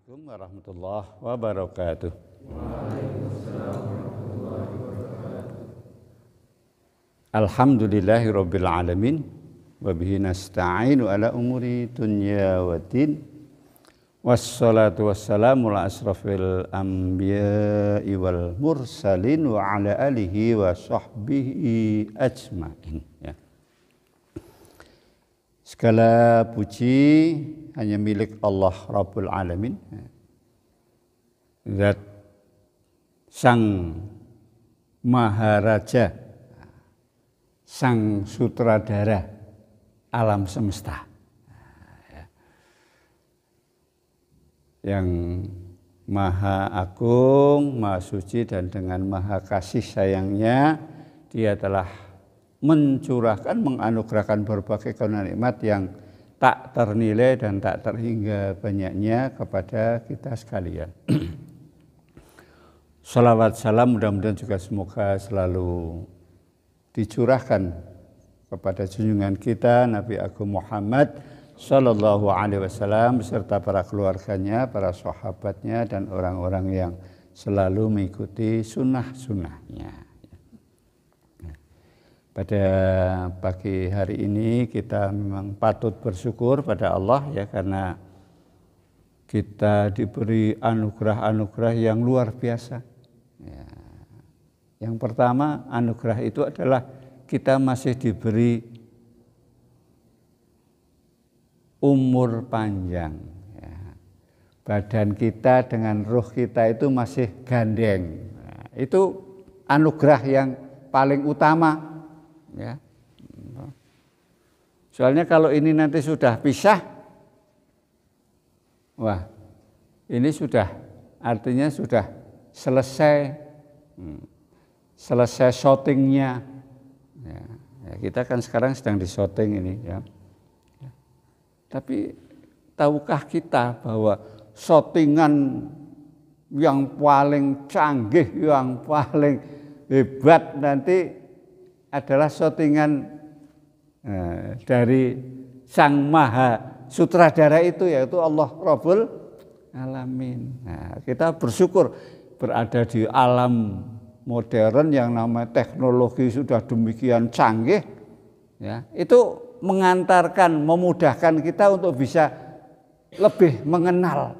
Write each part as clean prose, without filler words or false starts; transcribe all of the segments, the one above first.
Assalamualaikum warahmatullahi wabarakatuh. Alhamdulillahi rabbil alamin wa bihi nasta'inu ala umuri dunya waddin. Wassalatu wassalamu ala asrafil anbiya'i wal mursalin wa ala alihi wa sahbihi ajma'in. Ya. Segala puji hanya milik Allah Rabbul Alamin, Zat Sang Maharaja, Sang Sutradara alam semesta, yang Maha Agung, Maha Suci, dan dengan Maha Kasih Sayangnya Dia telah mencurahkan, menganugerahkan berbagai karunia nikmat yang tak ternilai dan tak terhingga banyaknya kepada kita sekalian. Salawat salam mudah-mudahan juga semoga selalu dicurahkan kepada junjungan kita Nabi Agung Muhammad Sallallahu Alaihi Wasallam beserta para keluarganya, para sahabatnya, dan orang-orang yang selalu mengikuti sunnah-sunnahnya. Pada pagi hari ini kita memang patut bersyukur pada Allah ya, karena kita diberi anugerah-anugerah yang luar biasa. Ya. Yang pertama, anugerah itu adalah kita masih diberi umur panjang. Ya. Badan kita dengan ruh kita itu masih gandeng. Nah, itu anugerah yang paling utama. Ya. Soalnya kalau ini nanti sudah pisah, wah, ini sudah artinya sudah selesai shootingnya. Ya, kita kan sekarang sedang di shooting ini ya. Tapi tahukah kita bahwa shootingan yang paling canggih, yang paling hebat nanti adalah shootingan dari Sang Maha Sutradara itu, yaitu Allah Rabbul Alamin. Nah, kita bersyukur berada di alam modern yang namanya teknologi sudah demikian canggih. Ya, itu mengantarkan, memudahkan kita untuk bisa lebih mengenal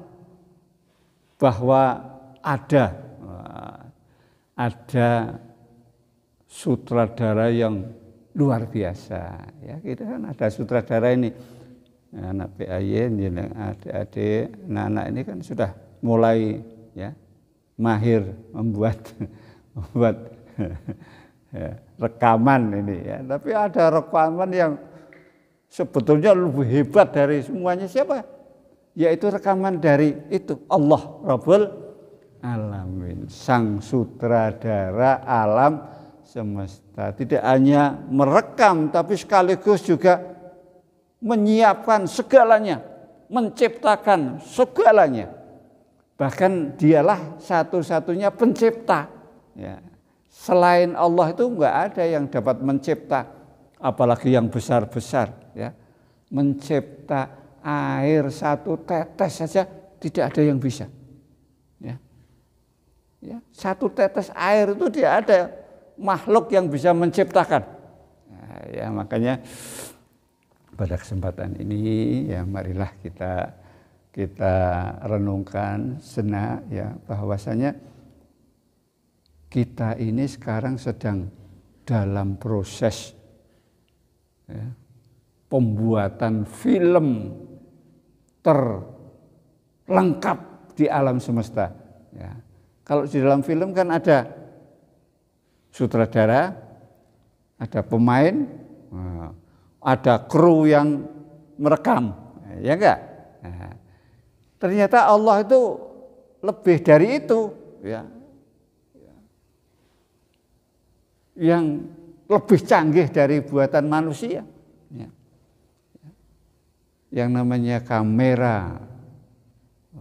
bahwa ada sutradara yang luar biasa. Ya, kita kan ada sutradara ini, anak PAY, adik-adik, anak-anak ini kan sudah mulai ya mahir membuat ya, rekaman ini ya. Tapi ada rekaman yang sebetulnya lebih hebat dari semuanya. Siapa? Yaitu rekaman dari itu Allah Rabbul Alamin, Sang Sutradara alam semesta. Tidak hanya merekam tapi sekaligus juga menyiapkan segalanya, menciptakan segalanya. Bahkan dialah satu-satunya pencipta. Ya. Selain Allah itu enggak ada yang dapat mencipta, apalagi yang besar-besar. Ya. Mencipta air satu tetes saja tidak ada yang bisa. Ya. Ya. Satu tetes air itu tidak ada makhluk yang bisa menciptakan. Nah, ya makanya pada kesempatan ini ya marilah kita renungkan sejenak ya, bahwasanya kita ini sekarang sedang dalam proses ya, pembuatan film terlengkap di alam semesta. Ya. Kalau di dalam film kan ada sutradara, ada pemain, ada kru yang merekam, ya enggak? Nah, ternyata Allah itu lebih dari itu, ya. Yang lebih canggih dari buatan manusia. Ya. Yang namanya kamera,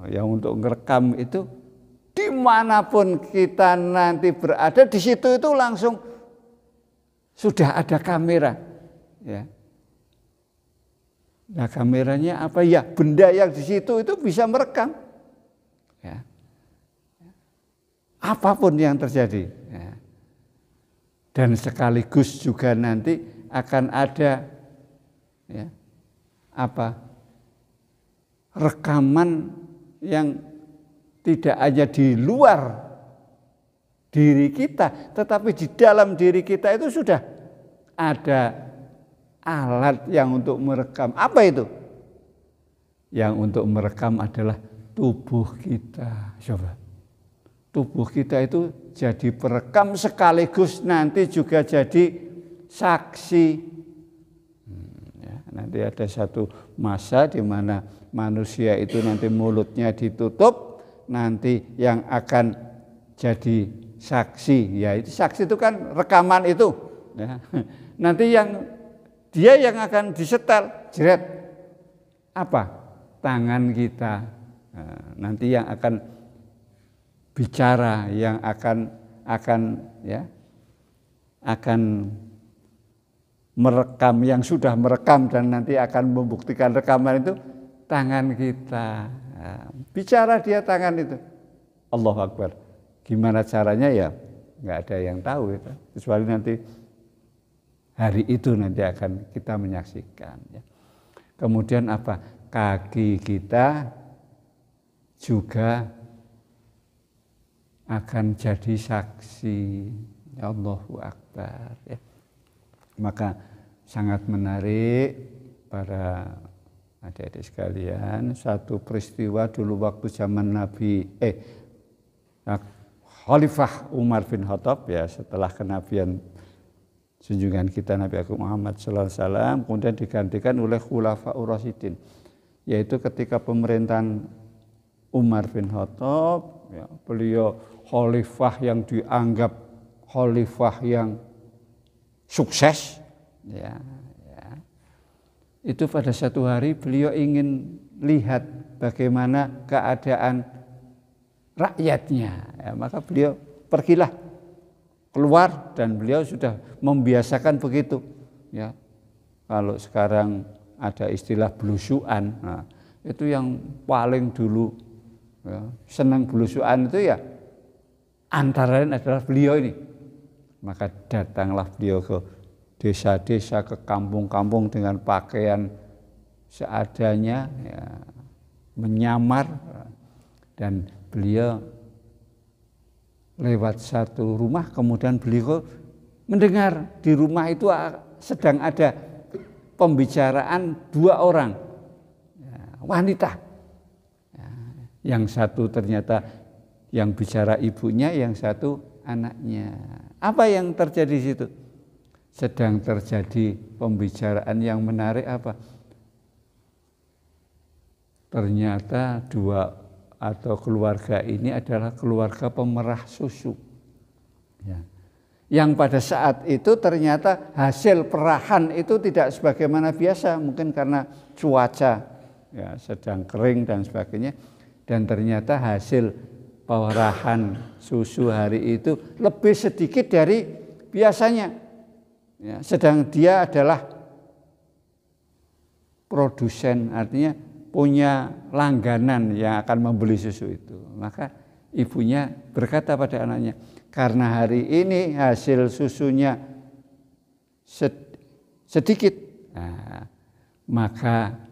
yang untuk merekam itu, dimanapun kita nanti berada di situ itu langsung sudah ada kamera. Ya. Nah kameranya apa ya? Benda yang di situ itu bisa merekam. Ya. Apapun yang terjadi. Ya. Dan sekaligus juga nanti akan ada ya, rekaman yang tidak hanya di luar diri kita, tetapi di dalam diri kita itu sudah ada alat yang untuk merekam. Apa itu? Yang untuk merekam adalah tubuh kita. Coba. Tubuh kita itu jadi perekam sekaligus nanti juga jadi saksi. Ya, nanti ada satu masa di mana manusia itu nanti mulutnya ditutup, nanti yang akan jadi saksi, ya itu saksi itu kan rekaman itu. Ya. Nanti dia yang akan disetel, jeret apa? Tangan kita. Nah, nanti yang akan bicara, yang akan merekam, yang sudah merekam dan nanti akan membuktikan rekaman itu tangan kita. Bicara dia tangan itu. Allahu Akbar. Gimana caranya ya nggak ada yang tahu itu. Kecuali nanti hari itu nanti akan kita menyaksikan. Ya. Kemudian apa? Kaki kita juga akan jadi saksi. Allahu Akbar. Ya. Maka sangat menarik para adik-adik sekalian, satu peristiwa dulu waktu zaman Khalifah Umar bin Khattab, ya setelah kenabian junjungan kita Nabi Agung Muhammad sallallahu alaihi wasallam, kemudian digantikan oleh Khulafaur Rasyidin, yaitu ketika pemerintahan Umar bin Khattab, ya, beliau khalifah yang dianggap khalifah yang sukses, ya. Itu pada satu hari beliau ingin lihat bagaimana keadaan rakyatnya, ya, maka beliau pergilah keluar dan beliau sudah membiasakan begitu, ya. Kalau sekarang ada istilah belusuan, nah, itu yang paling dulu ya, senang belusuan itu ya antara lain adalah beliau ini. Maka datanglah beliau ke desa-desa, ke kampung-kampung dengan pakaian seadanya, ya, menyamar, dan beliau lewat satu rumah, kemudian beliau mendengar di rumah itu sedang ada pembicaraan dua orang, ya, wanita. Ya, yang satu ternyata yang bicara ibunya, yang satu anaknya. Apa yang terjadi di situ? Sedang terjadi pembicaraan yang menarik apa? Ternyata dua atau keluarga ini adalah keluarga pemerah susu. Ya. Yang pada saat itu ternyata hasil perahan itu tidak sebagaimana biasa, mungkin karena cuaca ya, sedang kering dan sebagainya, dan ternyata hasil perahan susu hari itu lebih sedikit dari biasanya. Ya, sedang dia adalah produsen, artinya punya langganan yang akan membeli susu itu. Maka ibunya berkata pada anaknya, karena hari ini hasil susunya sedikit, nah, maka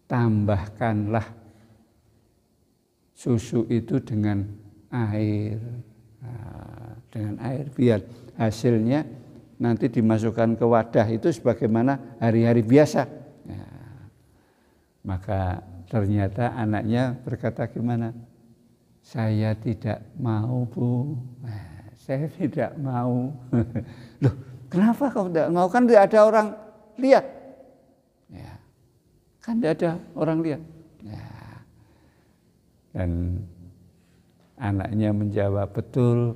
tambahkanlah susu itu dengan air, dengan air biar hasilnya nanti dimasukkan ke wadah itu sebagaimana hari-hari biasa. Nah, maka ternyata anaknya berkata gimana? Saya tidak mau, Bu. Nah, saya tidak mau. Loh, kenapa kau tidak mau? Kan tidak ada orang lihat. Ya, kan tidak ada orang lihat. Ya. Dan anaknya menjawab, betul,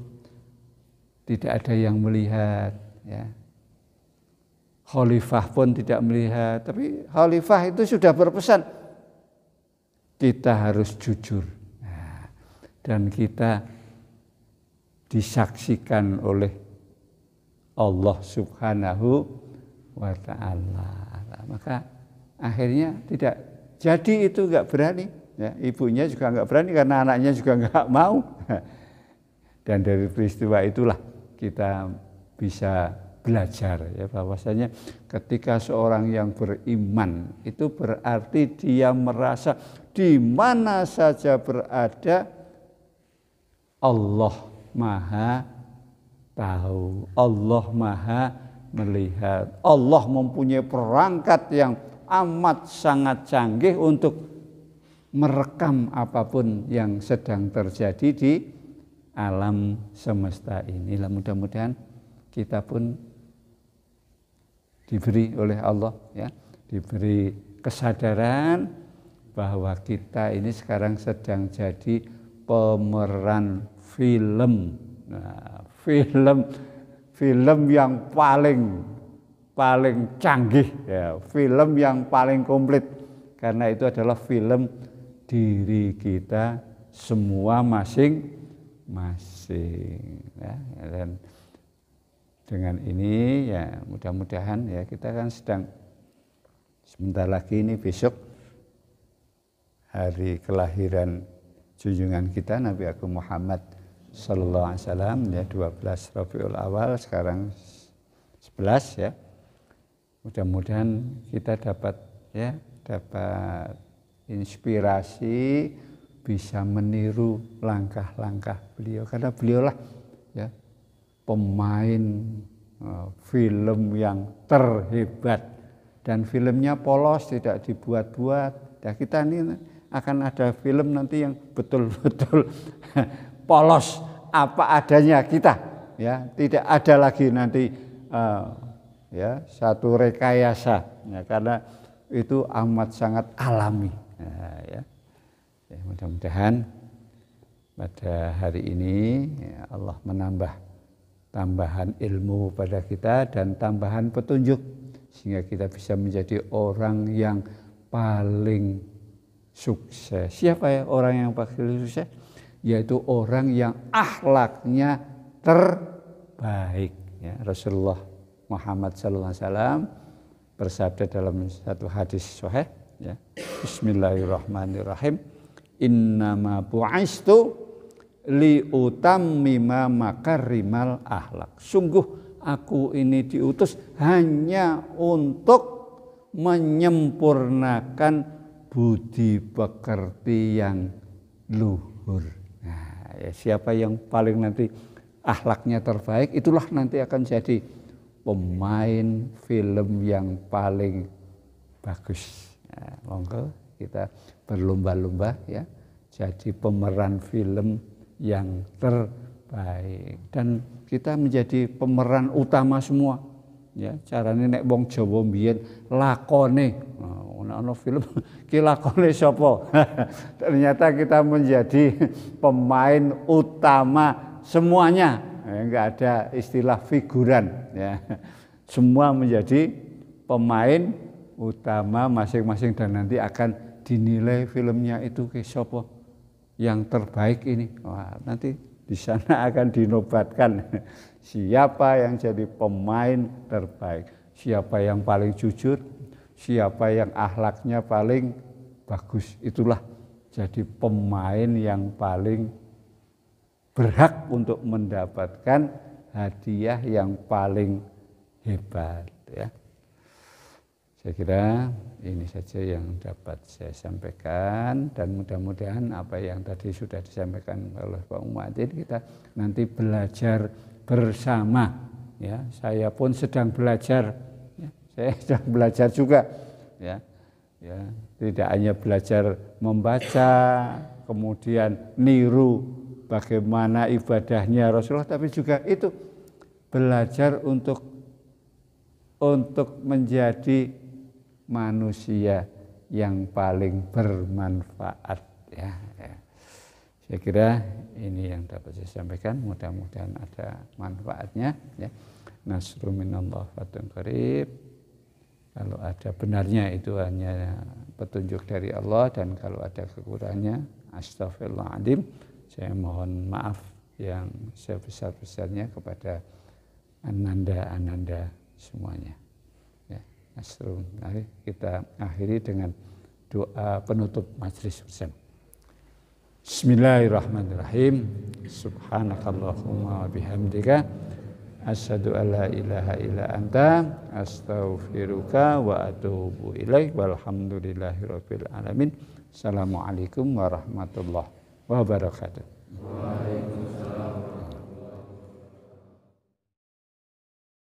tidak ada yang melihat, ya. Khalifah pun tidak melihat, tapi khalifah itu sudah berpesan, kita harus jujur, nah, dan kita disaksikan oleh Allah Subhanahu wa Ta'ala. Maka akhirnya tidak jadi, itu nggak berani. ya, ibunya juga nggak berani karena anaknya juga nggak mau. Dan dari peristiwa itulah kita bisa belajar ya bahwasanya ketika seorang yang beriman itu berarti dia merasa di mana saja berada Allah Maha tahu, Allah Maha melihat, Allah mempunyai perangkat yang amat sangat canggih untuk merekam apapun yang sedang terjadi di alam semesta ini. Mudah-mudahan kita pun diberi oleh Allah ya, diberi kesadaran bahwa kita ini sekarang sedang jadi pemeran film. Nah, film yang paling canggih ya, film yang paling komplit karena itu adalah film diri kita semua masing-masing ya. Dan dengan ini ya mudah-mudahan ya kita kan sedang sebentar lagi ini besok hari kelahiran junjungan kita Nabi Agung Muhammad Sallallahu Alaihi Wasallam ya 12 Rabiul Awal, sekarang 11 ya. Mudah-mudahan kita dapat inspirasi bisa meniru langkah-langkah beliau karena beliaulah ya pemain film yang terhebat dan filmnya polos, tidak dibuat-buat. Ya kita ini akan ada film nanti yang betul-betul polos apa adanya kita ya, tidak ada lagi nanti ya satu rekayasa ya, karena itu amat sangat alami ya. Ya, mudah-mudahan pada hari ini ya, Allah menambah tambahan ilmu pada kita dan tambahan petunjuk sehingga kita bisa menjadi orang yang paling sukses. Siapa ya orang yang paling sukses? Yaitu orang yang akhlaknya terbaik ya. Rasulullah Muhammad SAW bersabda dalam satu hadis sahih ya, Bismillahirrahmanirrahim, innama bu'istu li utammima makarimal akhlak. Sungguh aku ini diutus hanya untuk menyempurnakan budi pekerti yang luhur. Nah, ya, siapa yang paling nanti akhlaknya terbaik, itulah nanti akan jadi pemain film yang paling bagus. Nah, monggo kita berlomba-lomba ya, jadi pemeran film yang terbaik dan kita menjadi pemeran utama semua. Ya, carane nek wong Jawa mbiyen lakone, ono film ki lakone sapa? Ternyata kita menjadi pemain utama semuanya. Enggak ada istilah figuran ya. Semua menjadi pemain utama masing-masing dan nanti akan dinilai filmnya itu ke sapa yang terbaik ini. Wah, nanti di sana akan dinobatkan siapa yang jadi pemain terbaik, siapa yang paling jujur, siapa yang akhlaknya paling bagus. Itulah jadi pemain yang paling berhak untuk mendapatkan hadiah yang paling hebat ya. Saya kira ini saja yang dapat saya sampaikan dan mudah-mudahan apa yang tadi sudah disampaikan oleh Pak Muadzin kita nanti belajar bersama ya. Saya pun sedang belajar ya. Saya sedang belajar juga ya. Ya, tidak hanya belajar membaca kemudian niru bagaimana ibadahnya Rasulullah, tapi juga itu belajar untuk menjadi manusia yang paling bermanfaat ya. Saya kira ini yang dapat saya sampaikan, mudah-mudahan ada manfaatnya ya. Nasrun minallah fatun qarib. Kalau ada benarnya itu hanya petunjuk dari Allah dan kalau ada kekurangannya astagfirullahaladzim. Saya mohon maaf yang sebesar-besarnya kepada ananda semuanya. Nasrun. Mari kita akhiri dengan doa penutup majelis bersama. Bismillahirrahmanirrahim. Subhanakallahumma wa bihamdika asyhadu an la ilaha illa anta astaghfiruka wa atubu ilaik. Walhamdulillahirabbil alamin. Assalamualaikum warahmatullahi wabarakatuh.